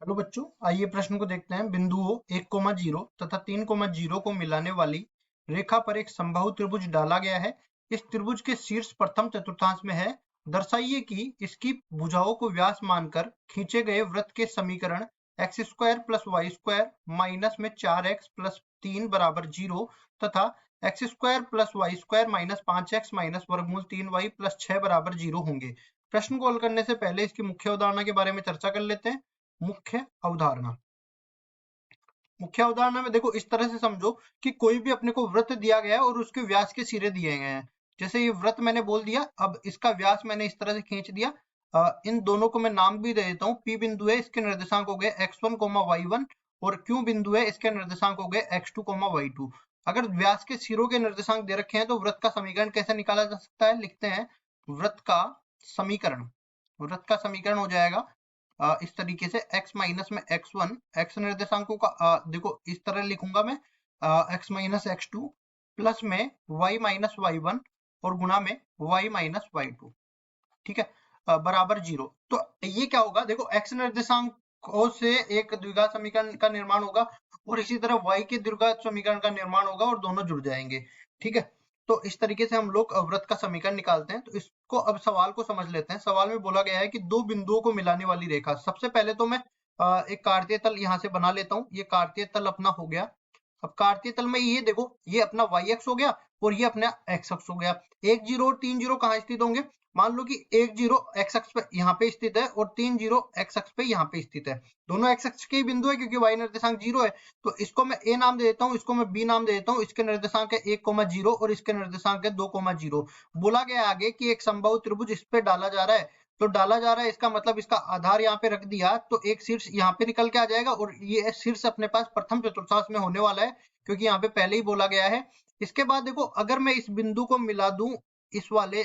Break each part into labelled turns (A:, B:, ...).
A: Hello बच्चों, आइए प्रश्न को देखते हैं। बिंदुओं 1,0 तथा 3,0 को मिलाने वाली रेखा पर एक समबाहु त्रिभुज डाला गया है। इस त्रिभुज के शीर्ष प्रथम चतुर्थांश में है। दर्शाइए कि इसकी भुजाओं को व्यास मानकर खींचे गए वृत्त के समीकरण x square plus y square minus में 4x प्लस 3 बराबर 0 तथा x square plus y square minus 5x minus वर्गमूल 3y प्लस 6 बराबर 0 होंगे। प्रश्न को हल करने से पहले इसकी मुख्य अवधारणा के बारे में चर्चा कर लेते हैं। मुख्य अवधारणा मुख्य अवधारणा में देखो, इस तरह से समझो कि कोई भी अपने को वृत्त दिया गया है और उसके व्यास के सिरे दिए गए हैं। जैसे ये वृत्त मैंने बोल दिया, अब इसका व्यास मैंने इस तरह से खींच दिया। इन दोनों को मैं नाम भी दे देता हूँ। पी बिंदु है, इसके निर्देशांक हो गए x1 y1 और क्यू बिंदु है, इसके निर्देशांक हो गए x2 y2। अगर व्यास के सिरों के निर्देशांक दे रखे हैं तो वृत्त का समीकरण कैसे निकाला जा सकता है? लिखते हैं वृत्त का समीकरण। वृत्त का समीकरण हो जाएगा इस तरीके से x माइनस में x1, x निर्देशांकों का देखो इस तरह लिखूंगा मैं, x माइनस x2 प्लस में y माइनस y1 और गुणा में y माइनस y2। ठीक है, बराबर 0। तो ये क्या होगा? देखो x निर्देशांकों से एक द्विघात समीकरण का निर्माण होगा और इसी तरह y के द्विघात समीकरण का निर्माण होगा और दोनों जुड़ जाएंगे। ठीक है, तो इस तरीके से हम लोग वृत्त का समीकरण निकालते हैं। तो इसको अब सवाल को समझ लेते हैं। सवाल में बोला गया है कि दो बिंदुओं को मिलाने वाली रेखा। सबसे पहले तो मैं एक कार्तीय तल यहाँ से बना लेता हूँ। ये कार्तीय तल अपना हो गया। अब कार्तीय तल में ये देखो, ये अपना y अक्ष हो गया और ये अपना x अक्ष हो गया। 1 0 और 3 0 कहाँ स्थित होंगे? मान लो कि 1 0 x अक्ष पे यहाँ पे स्थित है और 3 0 x अक्ष पे यहाँ पे स्थित है। दोनों x अक्ष के ही बिंदु है क्योंकि y निर्देशांक 0 है। तो इसको मैं a नाम दे देता हूँ, इसको मैं b नाम दे देता हूँ। इसके निर्देशांक है 1,0 और इसके निर्देशांक है 2,0। बोला गया आगे कि एक समबाहु त्रिभुज इस पे डाला जा रहा है। तो डाला जा रहा है, इसका मतलब इसका आधार यहाँ पे रख दिया तो एक शीर्ष यहाँ पे निकल के आ जाएगा और ये शीर्ष अपने पास प्रथम चतुर्थांश में होने वाला है क्योंकि यहाँ पे पहले ही बोला गया है। इसके बाद देखो, अगर मैं इस बिंदु को मिला दूं इस वाले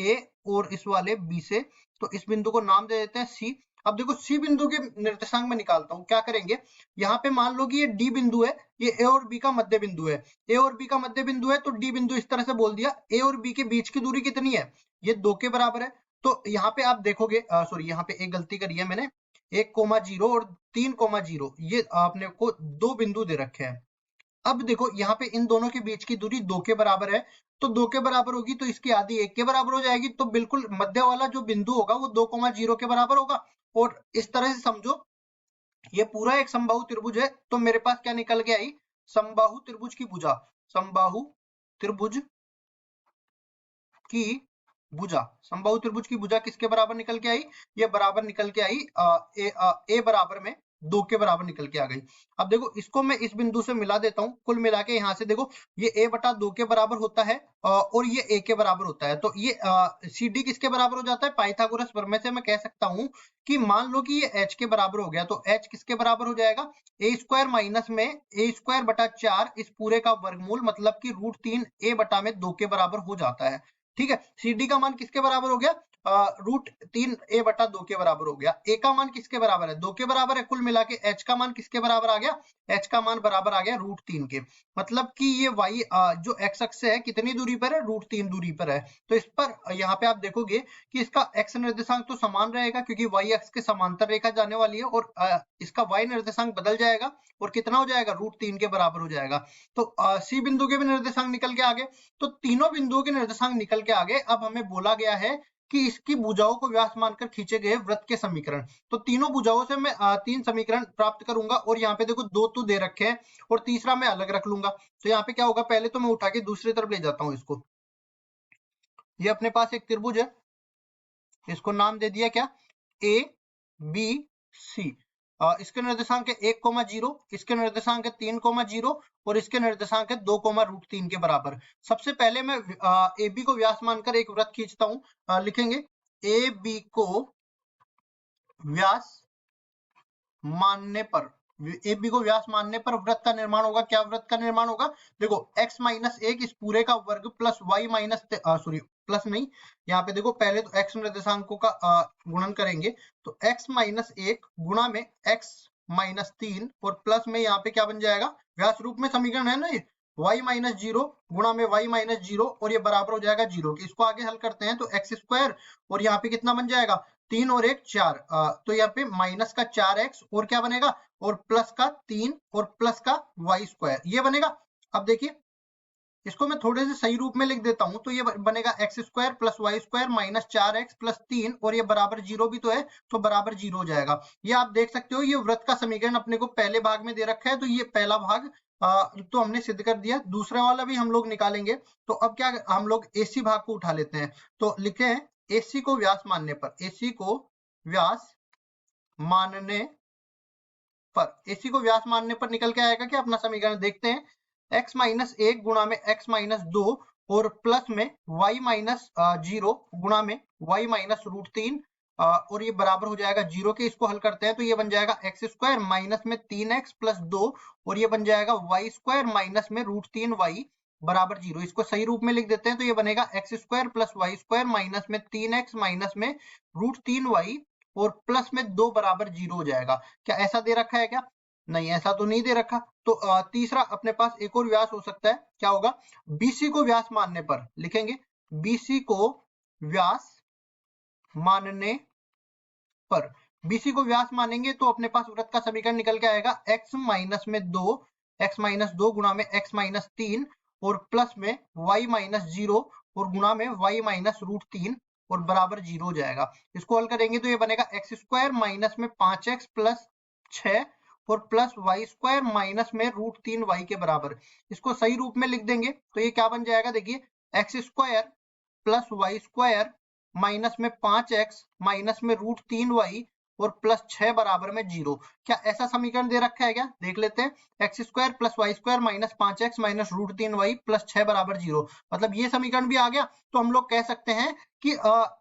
A: ए और इस वाले बी से, तो इस बिंदु को नाम दे देते हैं सी। अब देखो सी बिंदु के निर्देशांक में निकालता हूं। क्या करेंगे? यहाँ पे मान लो कि ये डी बिंदु है, ये ए और बी का मध्य बिंदु है। ए और बी का मध्य बिंदु है तो डी बिंदु इस तरह से बोल दिया। ए और बी के बीच की दूरी कितनी है? ये 2 के बराबर है। तो यहाँ पे आप देखोगे, सॉरी यहाँ पे एक गलती करी है मैंने, 1,0 और 3,0 ये आपने को दो बिंदु दे रखे हैं। अब देखो यहाँ पे इन दोनों के बीच की दूरी 2 के बराबर है। तो 2 के बराबर होगी तो इसकी आधी 1 के बराबर हो जाएगी। तो बिल्कुल मध्य वाला जो बिंदु होगा वो 2,0 के बराबर होगा। और इस तरह से समझो ये पूरा एक समबाहु त्रिभुज है। तो मेरे पास क्या निकल के आई? समबाहु त्रिभुज की भुजा। समबाहु त्रिभुज की भुजा। समबाहु त्रिभुज की भुजा किसके बराबर निकल के आई? ये बराबर निकल के आई ए बराबर में 2 के बराबर निकल के आ गई। अब देखो इसको मैं इस बिंदु से मिला देता हूं। कुल मिला के यहाँ से देखो ये a बटा 2 के बराबर होता है और ये a के बराबर होता है। तो ये सी डी किसके बराबर हो जाता है? पाइथागोरस प्रमेय से मैं कह सकता हूं कि मान लो कि ये h के बराबर हो गया तो h किसके बराबर हो जाएगा? ए स्क्वायर माइनस में ए स्क्वायर बटा 4 इस पूरे का वर्गमूल, मतलब कि √3 a बटा में 2 के बराबर हो जाता है। ठीक है, सी डी का मान किसके बराबर हो गया? √3 a बटा 2 के बराबर हो गया। ए का मान किसके बराबर है? 2 के बराबर है। कुल मिला के एच का मान किसके बराबर आ गया? एच का मान बराबर आ गया √3 के। मतलब कि ये वाई जो एक्स अक्ष है कितनी दूरी पर है? √3 दूरी पर है। तो इस पर यहाँ पे आप देखोगे कि इसका एक्स निर्देशांक तो समान रहेगा क्योंकि वाई एक्स के समांतर रेखा जाने वाली है और इसका वाई निर्देशांक बदल जाएगा और कितना हो जाएगा? √3 के बराबर हो जाएगा। तो सी बिंदु के भी निर्देशांक निकल के आ गए। तो तीनों बिंदुओं के निर्देशांक निकल के आ गए। अब हमें बोला गया है कि इसकी भुजाओं को व्यास मानकर खींचे गए वृत्त के समीकरण। तो तीनों भुजाओं से मैं 3 समीकरण प्राप्त करूंगा और यहाँ पे देखो 2 तो दे रखे हैं और तीसरा मैं अलग रख लूंगा। तो यहाँ पे क्या होगा? पहले तो मैं उठा के दूसरी तरफ ले जाता हूँ इसको। ये अपने पास एक त्रिभुज है, इसको नाम दे दिया क्या? A B C. इसके निर्देशांक है 1,0, इसके निर्देशांक है 3,0 और इसके निर्देशांक है 2,√3 के बराबर। सबसे पहले मैं ए बी को व्यास मानकर एक वृत्त खींचता हूं। लिखेंगे ए बी को व्यास मानने पर, ए बी को व्यास मानने पर वृत्त का निर्माण होगा। क्या वृत्त का निर्माण होगा? देखो x माइनस 1 इस पूरे का वर्ग plus y minus sorry plus नहीं, यहाँ पे देखो पहले तो x निर्देशांकों का गुणन करेंगे। तो x माइनस 1 गुणा में x माइनस 3 और प्लस में यहाँ पे क्या बन जाएगा? व्यास रूप में समीकरण है ना ये, y माइनस 0 गुणा में y माइनस 0 और ये बराबर हो जाएगा 0 के। इसको आगे हल करते हैं तो x स्क्वायर और यहाँ पे कितना बन जाएगा? 3 और 1 4, तो यहाँ पे माइनस का 4x और क्या बनेगा, और प्लस का 3 और प्लस का y², ये बनेगा। अब देखिए इसको मैं थोड़े से सही रूप में लिख देता हूं, तो ये बनेगा x² plus y² minus 4x plus 3, और ये बराबर 0 भी तो है, तो बराबर 0 हो जाएगा। ये आप देख सकते हो, ये वृत्त का समीकरण अपने को पहले भाग में दे रखा है, तो ये पहला भाग तो हमने सिद्ध कर दिया। दूसरा वाला भी हम लोग निकालेंगे। तो अब क्या हम लोग AC भाग को उठा लेते हैं, तो लिखे हैं AC को व्यास मानने पर, AC को व्यास मानने पर, AC को व्यास मानने पर निकल के आएगा क्या अपना समीकरण, देखते हैं। x माइनस 1 गुणा में x माइनस 2 और प्लस में y माइनस 0 गुणा में y माइनस √3, और ये बराबर हो जाएगा 0 के। इसको हल करते हैं तो ये बन जाएगा x² माइनस में 3x प्लस 2, और ये बन जाएगा y² माइनस में √3y बराबर 0। इसको सही रूप में लिख देते हैं, तो ये बनेगा x² प्लस y² माइनस में 3x माइनस में √3y और प्लस में 2 बराबर 0 हो जाएगा। क्या ऐसा दे रखा है क्या, नहीं ऐसा तो नहीं दे रखा। तो तीसरा अपने पास एक और व्यास हो सकता है, क्या होगा, BC को व्यास मानने पर, लिखेंगे BC को व्यास मानने पर, BC को व्यास मानेंगे तो अपने पास वृत्त का समीकरण निकल के आएगा x माइनस में 2 गुणा में x माइनस 3 और प्लस में y माइनस 0 और गुणा में y माइनस √3 और बराबर 0 हो जाएगा। इसको हल करेंगे तो ये बनेगा x² माइनस में 5x प्लस 6 और प्लस y² माइनस में √3y के बराबर। इसको सही रूप में लिख देंगे तो ये क्या बन जाएगा, देखिए x² प्लस y² माइनस में 5x माइनस में √3y और प्लस 6 बराबर में 0। क्या ऐसा समीकरण दे रखा है क्या, देख लेते हैं। x² plus y² minus 5x minus √3y plus 6 बराबर 0, मतलब ये समीकरण भी आ गया। तो हम लोग कह सकते हैं कि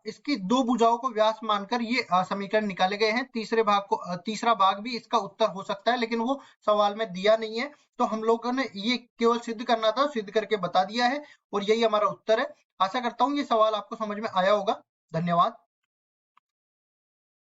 A: इसकी दो भुजाओं को व्यास मानकर ये समीकरण निकाले गए हैं। तीसरा भाग भी इसका उत्तर हो सकता है, लेकिन वो सवाल में दिया नहीं है, तो हम लोगों ने ये केवल सिद्ध करना था, सिद्ध करके बता दिया है, और यही हमारा उत्तर है। आशा करता हूँ ये सवाल आपको समझ में आया होगा। धन्यवाद।